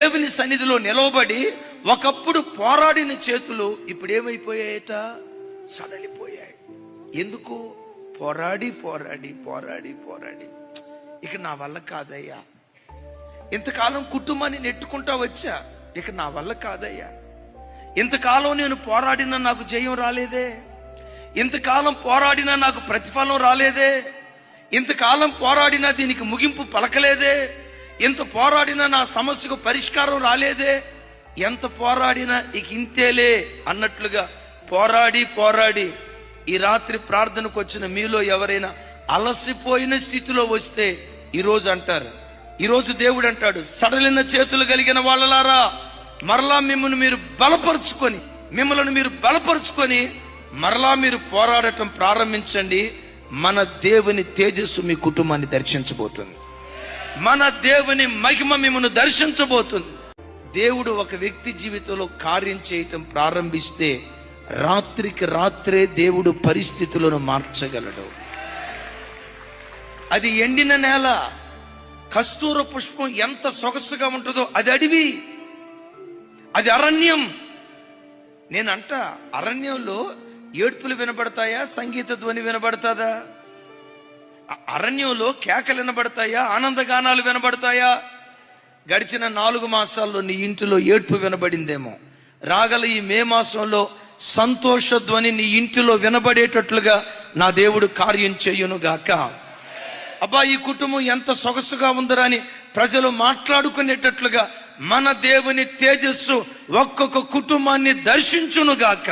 దేవుని సన్నిధిలో నిలవబడి ఒకప్పుడు పోరాడిన చేతులు ఇప్పుడు ఏమైపోయాయట? సడలిపోయాయి. ఎందుకు? పోరాడి పోరాడి పోరాడి పోరాడి ఇక నా వల్ల కాదయ్యా. ఇంతకాలం కుటుంబాన్ని నెట్టుకుంటా వచ్చా, ఇక నా వల్ల కాదయ్యా. ఇంతకాలం నేను పోరాడినా నాకు జయం రాలేదే, ఇంతకాలం పోరాడినా నాకు ప్రతిఫలం రాలేదే, ఇంతకాలం పోరాడినా దీనికి ముగింపు పలకలేదే, ఎంత పోరాడినా నా సమస్యకు పరిష్కారం రాలేదే, ఎంత పోరాడినా ఇక ఇంతేలే అన్నట్లుగా పోరాడి పోరాడి ఈ రాత్రి ప్రార్థనకు వచ్చిన మీలో ఎవరైనా అలసిపోయిన స్థితిలో వస్తే ఈరోజు అంటారు, ఈరోజు దేవుడు అంటాడు, సడలిన చేతులు కలిగిన వాళ్ళలారా మరలా మిమ్మల్ని మీరు బలపరుచుకొని మరలా మీరు పోరాడటం ప్రారంభించండి. మన దేవుని తేజస్సు మీ కుటుంబాన్ని దర్శించబోతుంది. మన దేవుని మహిమ మిమ్మల్ని దర్శించబోతుంది. దేవుడు ఒక వ్యక్తి జీవితంలో కార్యం చేయటం ప్రారంభిస్తే రాత్రికి రాత్రే దేవుడు పరిస్థితులను మార్చగలడు. అది ఎండిన నేల, కస్తూర పుష్పం ఎంత సొగసుగా ఉంటుందో అది అడవి, అది అరణ్యం. నేనంట అరణ్యంలో ఏడ్పులు వినబడతాయా, సంగీత ధ్వని వినబడతాదా? అరణ్యంలో కేకలు వినబడతాయా, ఆనందగానాలు వినబడతాయా? గడిచిన 4 మాసాల్లో నీ ఇంటిలో ఏడ్పు వినబడిందేమో, రాగల ఈ మే మాసంలో సంతోష ధ్వని నీ ఇంటిలో వినబడేటట్లుగా నా దేవుడు కార్యం చేయునుగాక. అబ్బా ఈ కుటుంబం ఎంత సొగసుగా ఉందరా అని ప్రజలు మాట్లాడుకునేటట్లుగా మన దేవుని తేజస్సు ఒక్కొక్క కుటుంబాన్ని దర్శించునుగాక.